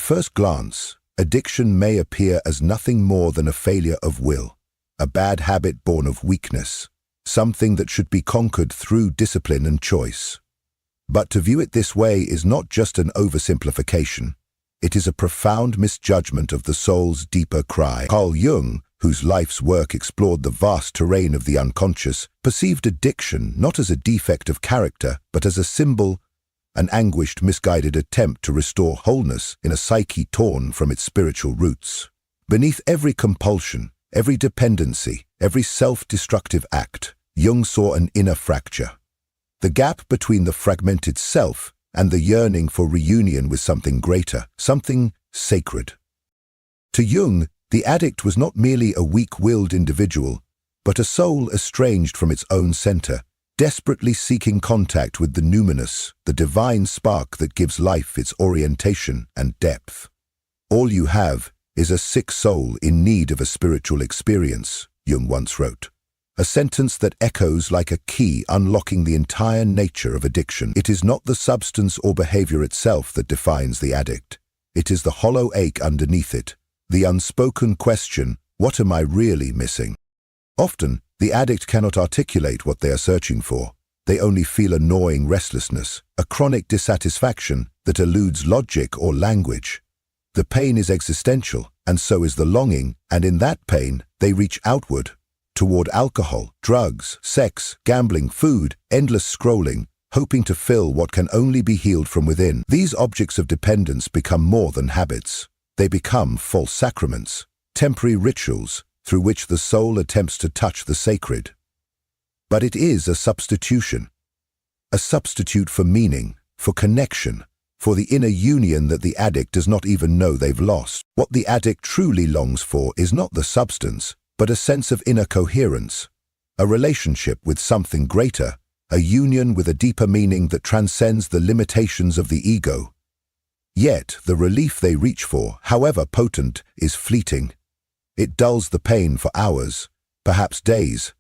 first glance, addiction may appear as nothing more than a failure of will, a bad habit born of weakness, something that should be conquered through discipline and choice. But to view it this way is not just an oversimplification. It is a profound misjudgment of the soul's deeper cry. Carl Jung, whose life's work explored the vast terrain of the unconscious, perceived addiction not as a defect of character, but as a symbol, an anguished, misguided attempt to restore wholeness in a psyche torn from its spiritual roots. Beneath every compulsion, every dependency, every self-destructive act, Jung saw an inner fracture. The gap between the fragmented self and the yearning for reunion with something greater, something sacred. To Jung, the addict was not merely a weak-willed individual, but a soul estranged from its own center, desperately seeking contact with the numinous, the divine spark that gives life its orientation and depth. All you have is a sick soul in need of a spiritual experience, Jung once wrote. A sentence that echoes like a key unlocking the entire nature of addiction. It is not the substance or behavior itself that defines the addict. It is the hollow ache underneath it, the unspoken question, what am I really missing? Often, the addict cannot articulate what they are searching for. They only feel a gnawing restlessness, a chronic dissatisfaction that eludes logic or language. The pain is existential, and so is the longing, and in that pain, they reach outward, toward alcohol, drugs, sex, gambling, food, endless scrolling, hoping to fill what can only be healed from within. These objects of dependence become more than habits. They become false sacraments, temporary rituals through which the soul attempts to touch the sacred. But it is a substitute for meaning, for connection, for the inner union that the addict does not even know they've lost. What the addict truly longs for is not the substance, but a sense of inner coherence, a relationship with something greater, a union with a deeper meaning that transcends the limitations of the ego. Yet, the relief they reach for, however potent, is fleeting. It dulls the pain for hours, perhaps days,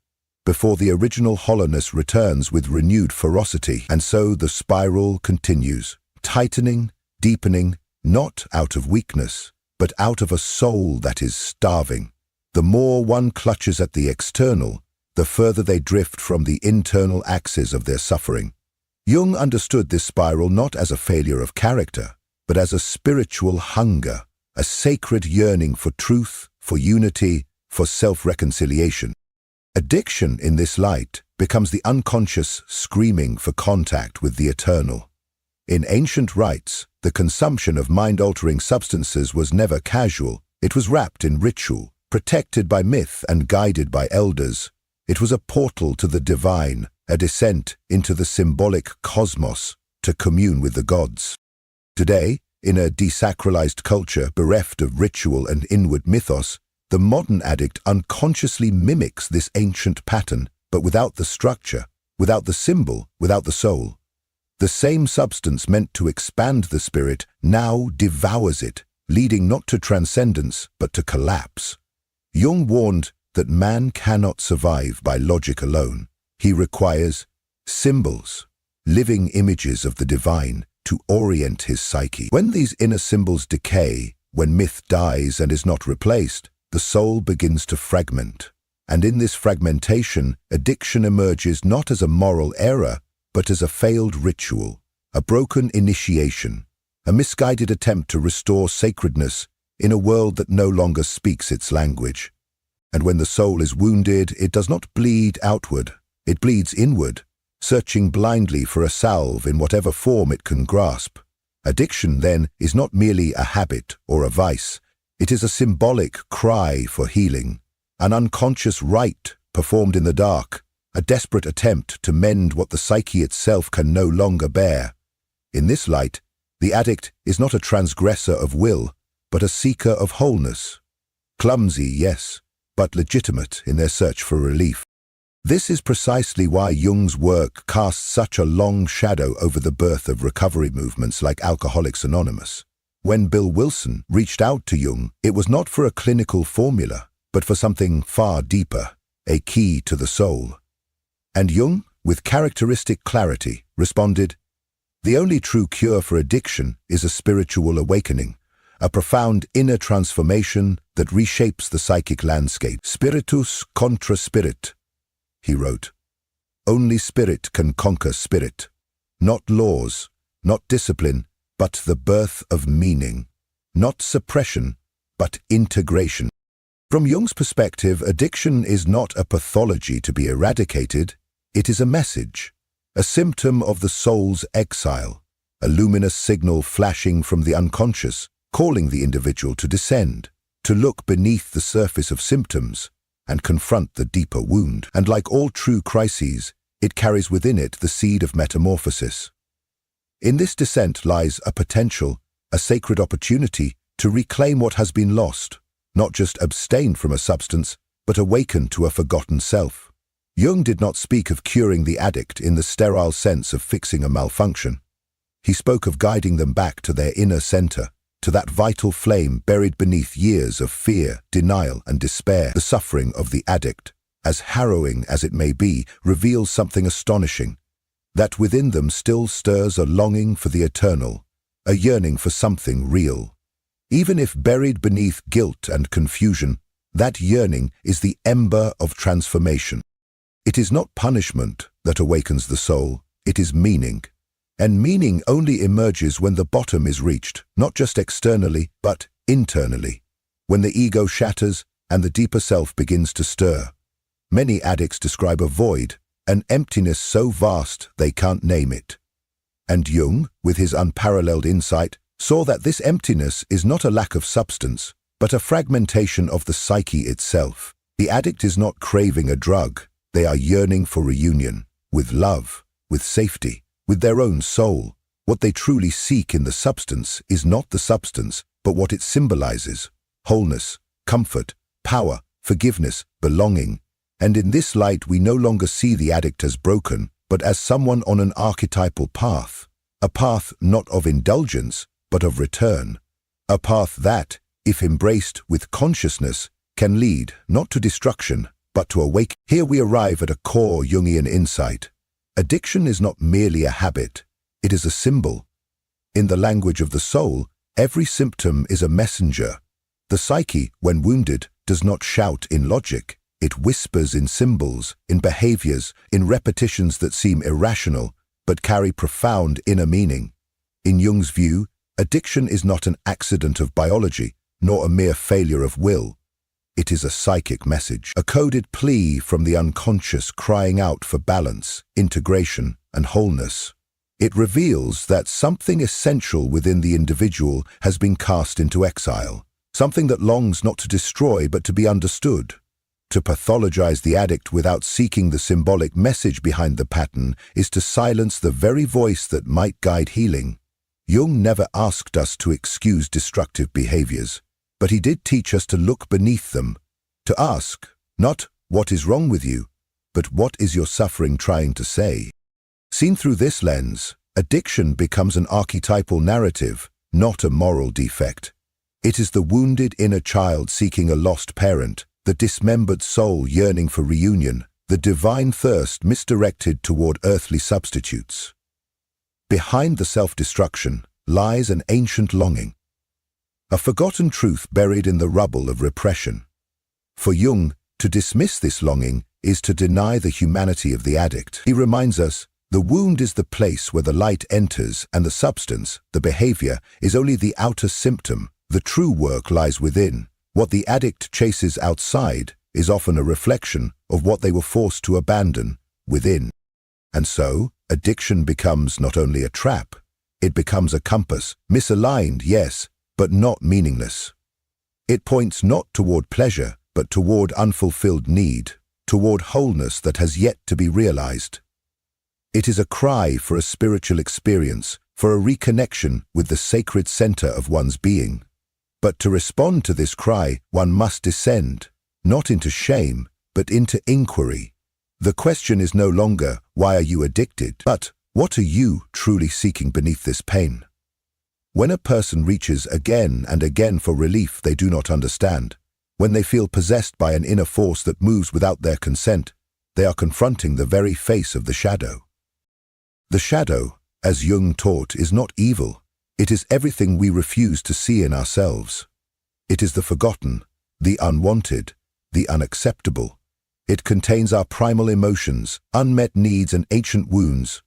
before the original hollowness returns with renewed ferocity, and so the spiral continues, tightening, deepening, not out of weakness, but out of a soul that is starving. The more one clutches at the external, the further they drift from the internal axis of their suffering. Jung understood this spiral not as a failure of character, but as a spiritual hunger, a sacred yearning for truth, for unity, for self-reconciliation. Addiction, in this light, becomes the unconscious screaming for contact with the eternal. In ancient rites, the consumption of mind-altering substances was never casual. It was wrapped in ritual, protected by myth and guided by elders. It was a portal to the divine, a descent into the symbolic cosmos to commune with the gods. Today, in a desacralized culture bereft of ritual and inward mythos, the modern addict unconsciously mimics this ancient pattern, but without the structure, without the symbol, without the soul. The same substance meant to expand the spirit now devours it, leading not to transcendence, but to collapse. Jung warned that man cannot survive by logic alone. He requires symbols, living images of the divine, to orient his psyche. When these inner symbols decay, when myth dies and is not replaced, the soul begins to fragment. And in this fragmentation, addiction emerges not as a moral error, but as a failed ritual, a broken initiation, a misguided attempt to restore sacredness in a world that no longer speaks its language. And when the soul is wounded, it does not bleed outward, it bleeds inward, searching blindly for a salve in whatever form it can grasp. Addiction, then, is not merely a habit or a vice. It is a symbolic cry for healing, an unconscious rite performed in the dark, a desperate attempt to mend what the psyche itself can no longer bear. In this light, the addict is not a transgressor of will, but a seeker of wholeness. Clumsy, yes, but legitimate in their search for relief. This is precisely why Jung's work casts such a long shadow over the birth of recovery movements like Alcoholics Anonymous. When Bill Wilson reached out to Jung, it was not for a clinical formula, but for something far deeper, a key to the soul. And Jung, with characteristic clarity, responded, "The only true cure for addiction is a spiritual awakening, a profound inner transformation that reshapes the psychic landscape. Spiritus contra spirit, he wrote. Only spirit can conquer spirit. Not laws, not discipline, but the birth of meaning. Not suppression, but integration. From Jung's perspective, addiction is not a pathology to be eradicated. It is a message, a symptom of the soul's exile, a luminous signal flashing from the unconscious, calling the individual to descend, to look beneath the surface of symptoms and confront the deeper wound. And like all true crises, it carries within it the seed of metamorphosis. In this descent lies a potential, a sacred opportunity to reclaim what has been lost, not just abstain from a substance, but awaken to a forgotten self. Jung did not speak of curing the addict in the sterile sense of fixing a malfunction. He spoke of guiding them back to their inner center, to that vital flame buried beneath years of fear, denial, and despair. The suffering of the addict, as harrowing as it may be, reveals something astonishing, that within them still stirs a longing for the eternal, a yearning for something real. Even if buried beneath guilt and confusion, that yearning is the ember of transformation. It is not punishment that awakens the soul, it is meaning. And meaning only emerges when the bottom is reached, not just externally, but internally. When the ego shatters and the deeper self begins to stir. Many addicts describe a void, an emptiness so vast they can't name it. And Jung, with his unparalleled insight, saw that this emptiness is not a lack of substance, but a fragmentation of the psyche itself. The addict is not craving a drug, they are yearning for reunion, with love, with safety, with their own soul. What they truly seek in the substance is not the substance, but what it symbolizes: wholeness, comfort, power, forgiveness, belonging. And in this light we no longer see the addict as broken, but as someone on an archetypal path. A path not of indulgence, but of return. A path that, if embraced with consciousness, can lead not to destruction, but to awakening. Here we arrive at a core Jungian insight. Addiction is not merely a habit, it is a symbol. In the language of the soul, every symptom is a messenger. The psyche, when wounded, does not shout in logic. It whispers in symbols, in behaviors, in repetitions that seem irrational, but carry profound inner meaning. In Jung's view, addiction is not an accident of biology, nor a mere failure of will. It is a psychic message, a coded plea from the unconscious crying out for balance, integration, and wholeness. It reveals that something essential within the individual has been cast into exile, something that longs not to destroy but to be understood. To pathologize the addict without seeking the symbolic message behind the pattern is to silence the very voice that might guide healing. Jung never asked us to excuse destructive behaviors, but he did teach us to look beneath them, to ask, not what is wrong with you, but what is your suffering trying to say? Seen through this lens, addiction becomes an archetypal narrative, not a moral defect. It is the wounded inner child seeking a lost parent, the dismembered soul yearning for reunion, the divine thirst misdirected toward earthly substitutes. Behind the self-destruction lies an ancient longing, a forgotten truth buried in the rubble of repression. For Jung, to dismiss this longing is to deny the humanity of the addict. He reminds us, the wound is the place where the light enters and the substance, the behavior, is only the outer symptom. The true work lies within. What the addict chases outside is often a reflection of what they were forced to abandon within. And so, addiction becomes not only a trap, it becomes a compass, misaligned, yes, but not meaningless. It points not toward pleasure, but toward unfulfilled need, toward wholeness that has yet to be realized. It is a cry for a spiritual experience, for a reconnection with the sacred center of one's being. But to respond to this cry, one must descend, not into shame, but into inquiry. The question is no longer, why are you addicted? But, what are you truly seeking beneath this pain? When a person reaches again and again for relief they do not understand, when they feel possessed by an inner force that moves without their consent, they are confronting the very face of the shadow. The shadow, as Jung taught, is not evil. It is everything we refuse to see in ourselves. It is the forgotten, the unwanted, the unacceptable. It contains our primal emotions, unmet needs and ancient wounds,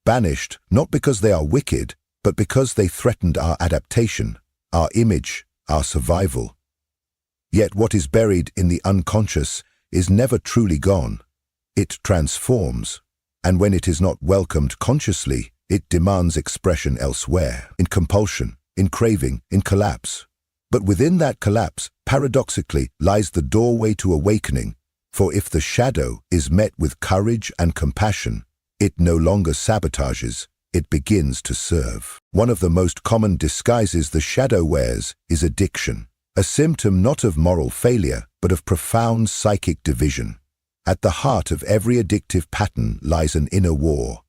banished not because they are wicked, but because they threatened our adaptation, our image, our survival. Yet what is buried in the unconscious is never truly gone. It transforms, and when it is not welcomed consciously, it demands expression elsewhere, in compulsion, in craving, in collapse. But within that collapse, paradoxically, lies the doorway to awakening, for if the shadow is met with courage and compassion, it no longer sabotages, it begins to serve. One of the most common disguises the shadow wears is addiction, a symptom not of moral failure, but of profound psychic division. At the heart of every addictive pattern lies an inner war.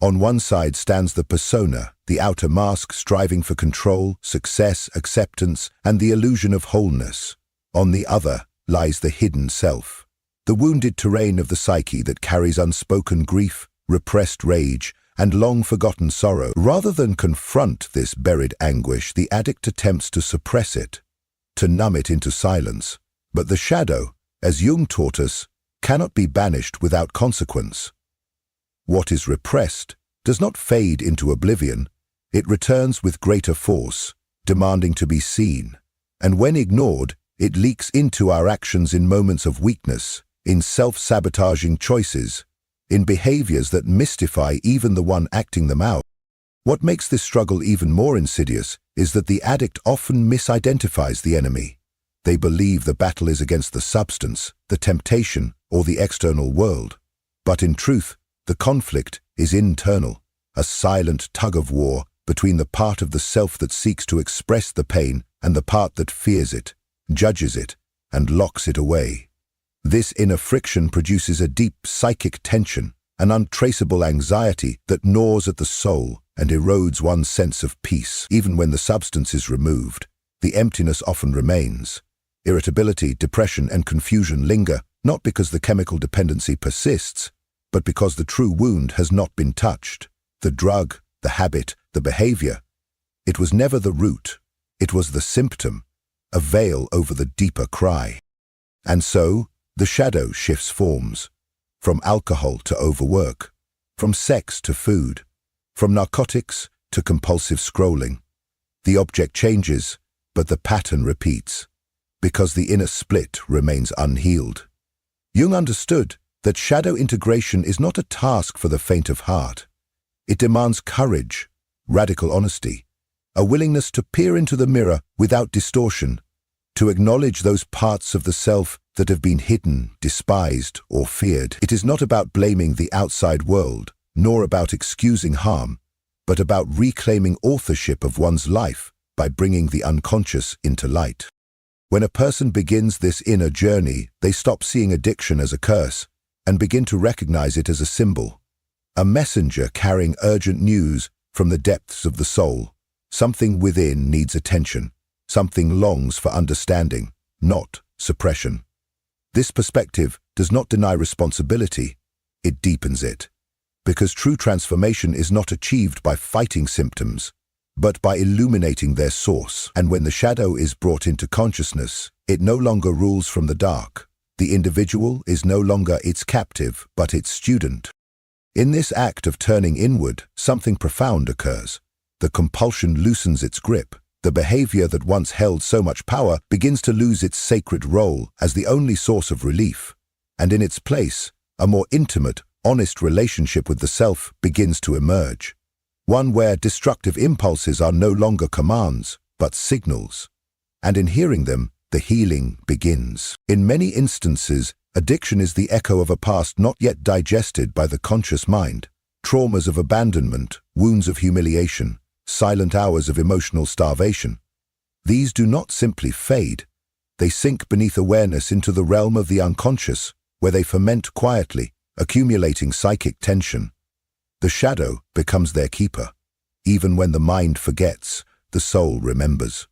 On one side stands the persona, the outer mask striving for control, success, acceptance, and the illusion of wholeness. On the other lies the hidden self, the wounded terrain of the psyche that carries unspoken grief, repressed rage, and long-forgotten sorrow. Rather than confront this buried anguish, the addict attempts to suppress it, to numb it into silence. But the shadow, as Jung taught us, cannot be banished without consequence. What is repressed does not fade into oblivion. It returns with greater force, demanding to be seen. And when ignored, it leaks into our actions in moments of weakness, in self-sabotaging choices, in behaviors that mystify even the one acting them out. What makes this struggle even more insidious is that the addict often misidentifies the enemy. They believe the battle is against the substance, the temptation, or the external world. But in truth, the conflict is internal, a silent tug-of-war between the part of the self that seeks to express the pain and the part that fears it, judges it, and locks it away. This inner friction produces a deep psychic tension, an untraceable anxiety that gnaws at the soul and erodes one's sense of peace. Even when the substance is removed, the emptiness often remains. Irritability, depression, and confusion linger, not because the chemical dependency persists, but because the true wound has not been touched. The drug, the habit, the behavior. It was never the root. It was the symptom, a veil over the deeper cry. And so, the shadow shifts forms, from alcohol to overwork, from sex to food, from narcotics to compulsive scrolling. The object changes, but the pattern repeats, because the inner split remains unhealed. Jung understood that shadow integration is not a task for the faint of heart. It demands courage, radical honesty, a willingness to peer into the mirror without distortion, to acknowledge those parts of the self that have been hidden, despised, or feared. It is not about blaming the outside world, nor about excusing harm, but about reclaiming authorship of one's life by bringing the unconscious into light. When a person begins this inner journey, they stop seeing addiction as a curse and begin to recognize it as a symbol, a messenger carrying urgent news from the depths of the soul. Something within needs attention. Something longs for understanding, not suppression. This perspective does not deny responsibility, it deepens it. Because true transformation is not achieved by fighting symptoms, but by illuminating their source. And when the shadow is brought into consciousness, it no longer rules from the dark. The individual is no longer its captive, but its student. In this act of turning inward, something profound occurs. The compulsion loosens its grip. The behavior that once held so much power begins to lose its sacred role as the only source of relief. And in its place, a more intimate, honest relationship with the self begins to emerge. One where destructive impulses are no longer commands, but signals. And in hearing them, the healing begins. In many instances, addiction is the echo of a past not yet digested by the conscious mind. Traumas of abandonment, wounds of humiliation, silent hours of emotional starvation. These do not simply fade. They sink beneath awareness into the realm of the unconscious, where they ferment quietly, accumulating psychic tension. The shadow becomes their keeper. Even when the mind forgets, the soul remembers.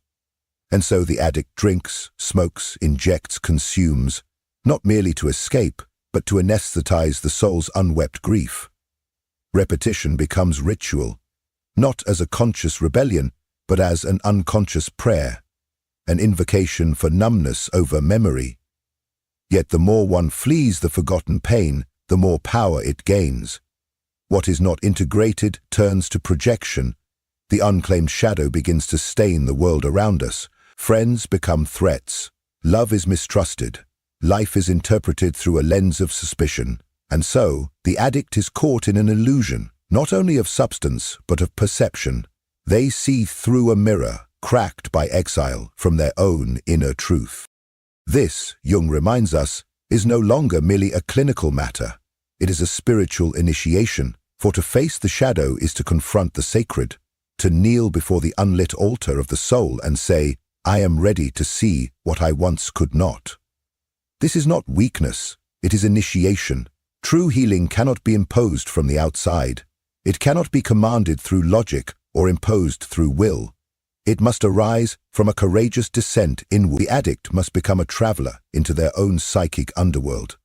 And so the addict drinks, smokes, injects, consumes, not merely to escape, but to anesthetize the soul's unwept grief. Repetition becomes ritual, not as a conscious rebellion, but as an unconscious prayer, an invocation for numbness over memory. Yet the more one flees the forgotten pain, the more power it gains. What is not integrated turns to projection. The unclaimed shadow begins to stain the world around us. Friends become threats. Love is mistrusted. Life is interpreted through a lens of suspicion. And so, the addict is caught in an illusion, not only of substance, but of perception. They see through a mirror, cracked by exile from their own inner truth. This, Jung reminds us, is no longer merely a clinical matter. It is a spiritual initiation, for to face the shadow is to confront the sacred, to kneel before the unlit altar of the soul and say, "I am ready to see what I once could not." This is not weakness, it is initiation. True healing cannot be imposed from the outside. It cannot be commanded through logic or imposed through will. It must arise from a courageous descent inward. The addict must become a traveler into their own psychic underworld,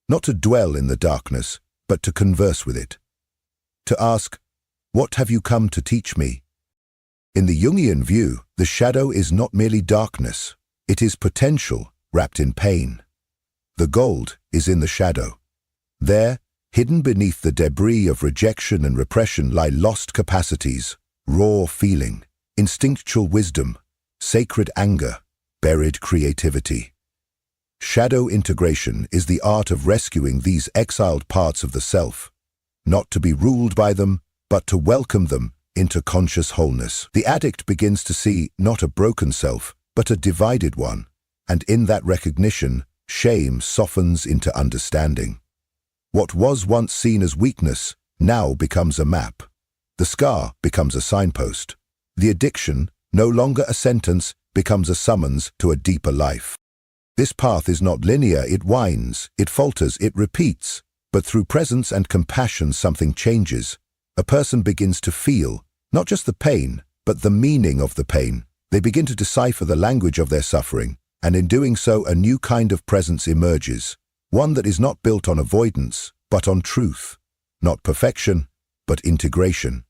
not to dwell in the darkness, but to converse with it. To ask, "What have you come to teach me?" In the Jungian view, the shadow is not merely darkness, it is potential wrapped in pain. The gold is in the shadow. There, hidden beneath the debris of rejection and repression, lie lost capacities, raw feeling, instinctual wisdom, sacred anger, buried creativity. Shadow integration is the art of rescuing these exiled parts of the self, not to be ruled by them, but to welcome them into conscious wholeness. The addict begins to see not a broken self, but a divided one, and in that recognition, shame softens into understanding. What was once seen as weakness now becomes a map. The scar becomes a signpost. The addiction, no longer a sentence, becomes a summons to a deeper life. This path is not linear, it winds, it falters, it repeats, but through presence and compassion something changes. A person begins to feel, not just the pain, but the meaning of the pain. They begin to decipher the language of their suffering, and in doing so a new kind of presence emerges, one that is not built on avoidance, but on truth, not perfection, but integration.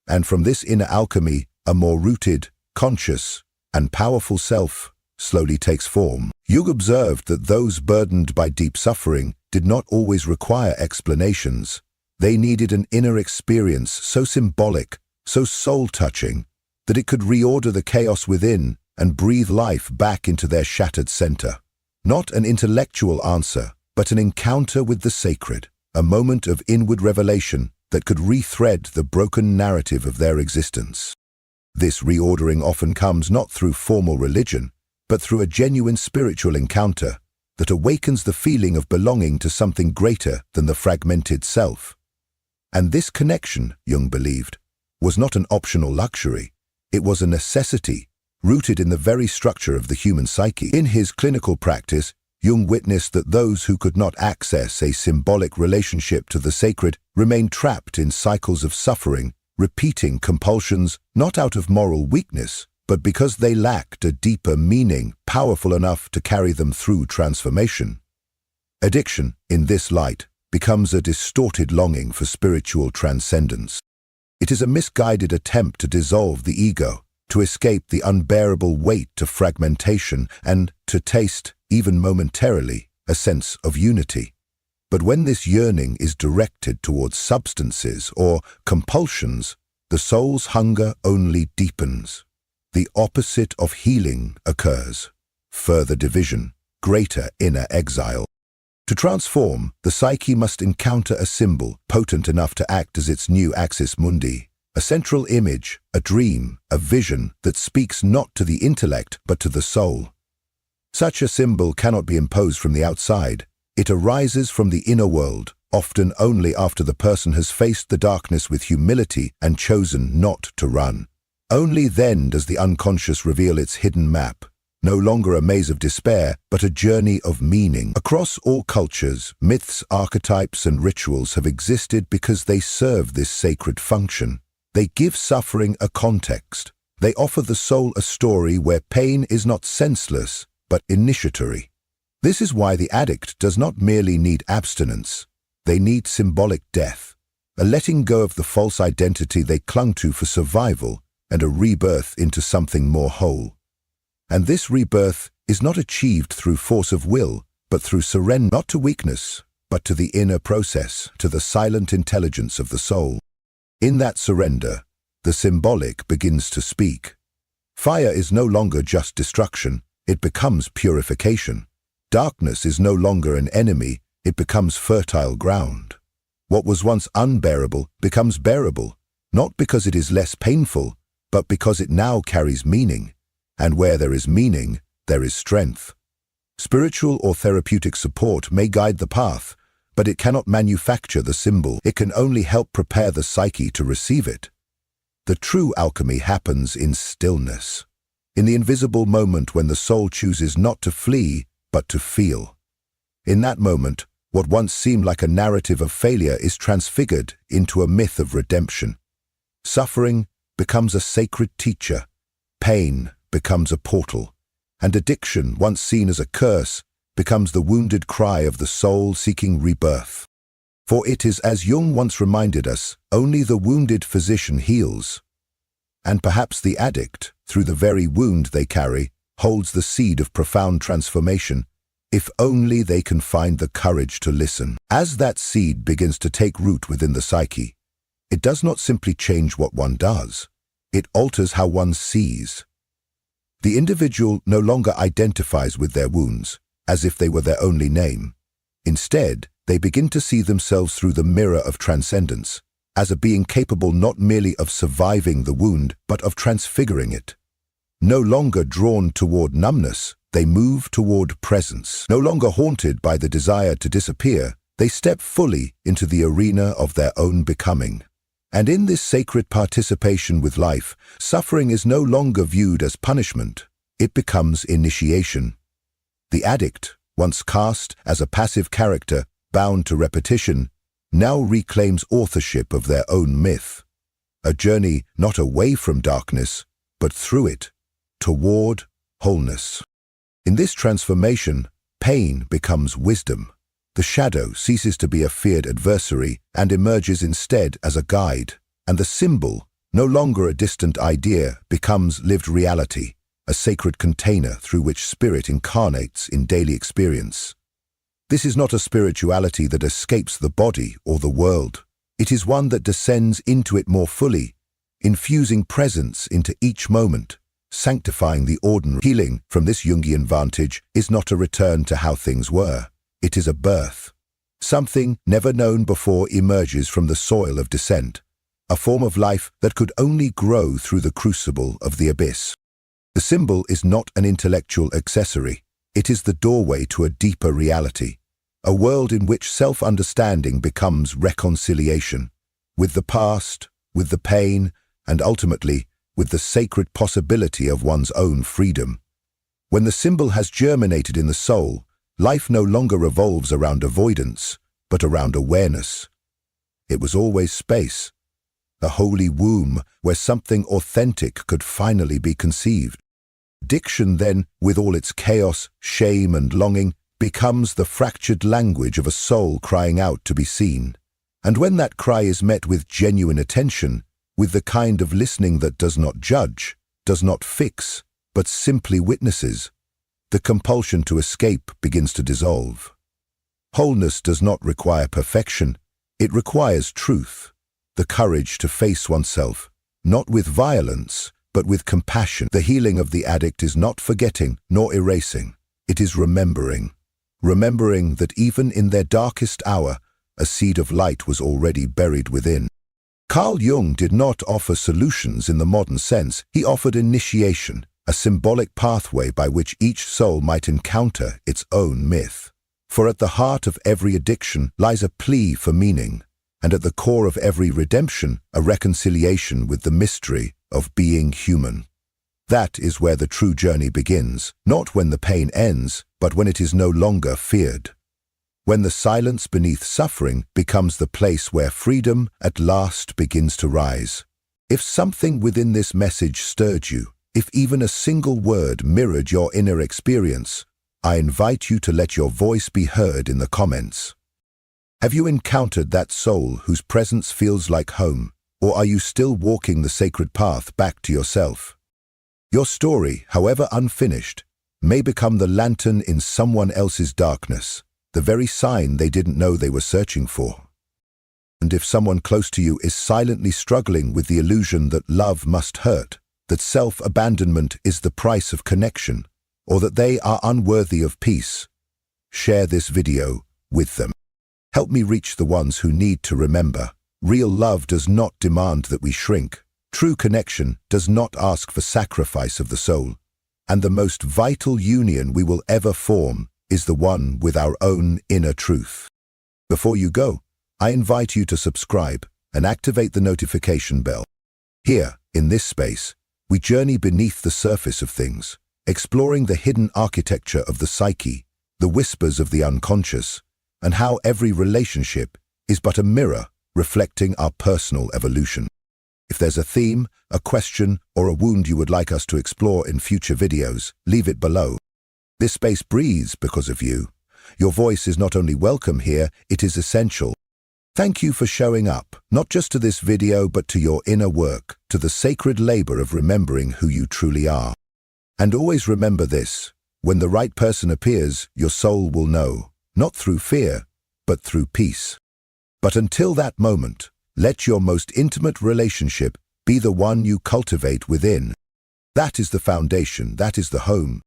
And from this inner alchemy, a more rooted, conscious, and powerful self slowly takes form. Jung observed that those burdened by deep suffering did not always require explanations. They needed an inner experience so symbolic, so soul-touching, that it could reorder the chaos within and breathe life back into their shattered center. Not an intellectual answer, but an encounter with the sacred, a moment of inward revelation that could rethread the broken narrative of their existence. This reordering often comes not through formal religion, but through a genuine spiritual encounter that awakens the feeling of belonging to something greater than the fragmented self. And this connection, Jung believed, was not an optional luxury. It was a necessity, rooted in the very structure of the human psyche. In his clinical practice, Jung witnessed that those who could not access a symbolic relationship to the sacred remained trapped in cycles of suffering, repeating compulsions not out of moral weakness, but because they lacked a deeper meaning powerful enough to carry them through transformation. Addiction, in this light, becomes a distorted longing for spiritual transcendence. It is a misguided attempt to dissolve the ego, to escape the unbearable weight of fragmentation, and to taste, even momentarily, a sense of unity. But when this yearning is directed towards substances or compulsions, the soul's hunger only deepens. The opposite of healing occurs: further division, greater inner exile. To transform, the psyche must encounter a symbol potent enough to act as its new axis mundi, a central image, a dream, a vision that speaks not to the intellect but to the soul. Such a symbol cannot be imposed from the outside. It arises from the inner world, often only after the person has faced the darkness with humility and chosen not to run. Only then does the unconscious reveal its hidden map, no longer a maze of despair, but a journey of meaning. Across all cultures, myths, archetypes, and rituals have existed because they serve this sacred function. They give suffering a context. They offer the soul a story where pain is not senseless, but initiatory. This is why the addict does not merely need abstinence. They need symbolic death, a letting go of the false identity they clung to for survival, and a rebirth into something more whole. And this rebirth is not achieved through force of will, but through surrender, not to weakness, but to the inner process, to the silent intelligence of the soul. In that surrender, the symbolic begins to speak. Fire is no longer just destruction, it becomes purification. Darkness is no longer an enemy, it becomes fertile ground. What was once unbearable becomes bearable, not because it is less painful, but because it now carries meaning. And where there is meaning, there is strength. Spiritual or therapeutic support may guide the path, but it cannot manufacture the symbol. It can only help prepare the psyche to receive it. The true alchemy happens in stillness, in the invisible moment when the soul chooses not to flee, but to feel. In that moment, what once seemed like a narrative of failure is transfigured into a myth of redemption. Suffering becomes a sacred teacher, pain becomes a portal, and addiction, once seen as a curse, becomes the wounded cry of the soul seeking rebirth. For it is, as Jung once reminded us, only the wounded physician heals. And perhaps the addict, through the very wound they carry, holds the seed of profound transformation, if only they can find the courage to listen. As that seed begins to take root within the psyche, it does not simply change what one does, it alters how one sees. The individual no longer identifies with their wounds, as if they were their only name. Instead, they begin to see themselves through the mirror of transcendence, as a being capable not merely of surviving the wound, but of transfiguring it. No longer drawn toward numbness, they move toward presence. No longer haunted by the desire to disappear, they step fully into the arena of their own becoming. And in this sacred participation with life, suffering is no longer viewed as punishment. It becomes initiation. The addict, once cast as a passive character bound to repetition, now reclaims authorship of their own myth. A journey not away from darkness, but through it, toward wholeness. In this transformation, pain becomes wisdom. The shadow ceases to be a feared adversary and emerges instead as a guide, and the symbol, no longer a distant idea, becomes lived reality, a sacred container through which spirit incarnates in daily experience. This is not a spirituality that escapes the body or the world. It is one that descends into it more fully, infusing presence into each moment, sanctifying the ordinary. Healing, from this Jungian vantage, is not a return to how things were. It is a birth. Something never known before emerges from the soil of descent, a form of life that could only grow through the crucible of the abyss. The symbol is not an intellectual accessory. It is the doorway to a deeper reality, a world in which self-understanding becomes reconciliation, with the past, with the pain, and ultimately, with the sacred possibility of one's own freedom. When the symbol has germinated in the soul, life no longer revolves around avoidance, but around awareness. It was always space, a holy womb where something authentic could finally be conceived. Addiction then, with all its chaos, shame and longing, becomes the fractured language of a soul crying out to be seen. And when that cry is met with genuine attention, with the kind of listening that does not judge, does not fix, but simply witnesses, the compulsion to escape begins to dissolve. Wholeness does not require perfection, it requires truth, the courage to face oneself, not with violence, but with compassion. The healing of the addict is not forgetting nor erasing, it is remembering. Remembering that even in their darkest hour, a seed of light was already buried within. Carl Jung did not offer solutions in the modern sense, he offered initiation, a symbolic pathway by which each soul might encounter its own myth. For at the heart of every addiction lies a plea for meaning, and at the core of every redemption, a reconciliation with the mystery of being human. That is where the true journey begins, not when the pain ends, but when it is no longer feared. When the silence beneath suffering becomes the place where freedom at last begins to rise. If something within this message stirred you, if even a single word mirrored your inner experience, I invite you to let your voice be heard in the comments. Have you encountered that soul whose presence feels like home, Or are you still walking the sacred path back to yourself? Your story, however unfinished, may become the lantern in someone else's darkness, the very sign they didn't know they were searching for. And if someone close to you is silently struggling with the illusion that love must hurt, that self-abandonment is the price of connection, or that they are unworthy of peace, share this video with them. Help me reach the ones who need to remember. Real love does not demand that we shrink. True connection does not ask for sacrifice of the soul. And the most vital union we will ever form is the one with our own inner truth. Before you go, I invite you to subscribe and activate the notification bell. Here, in this space, we journey beneath the surface of things, exploring the hidden architecture of the psyche, the whispers of the unconscious, and how every relationship is but a mirror reflecting our personal evolution. If there's a theme, a question, or a wound you would like us to explore in future videos, leave it below. This space breathes because of you. Your voice is not only welcome here, it is essential. Thank you for showing up, not just to this video but to your inner work, to the sacred labor of remembering who you truly are. And always remember this, when the right person appears, your soul will know, not through fear, but through peace. But until that moment, let your most intimate relationship be the one you cultivate within. That is the foundation, that is the home.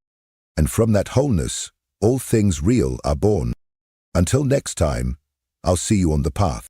And from that wholeness, all things real are born. Until next time, I'll see you on the path.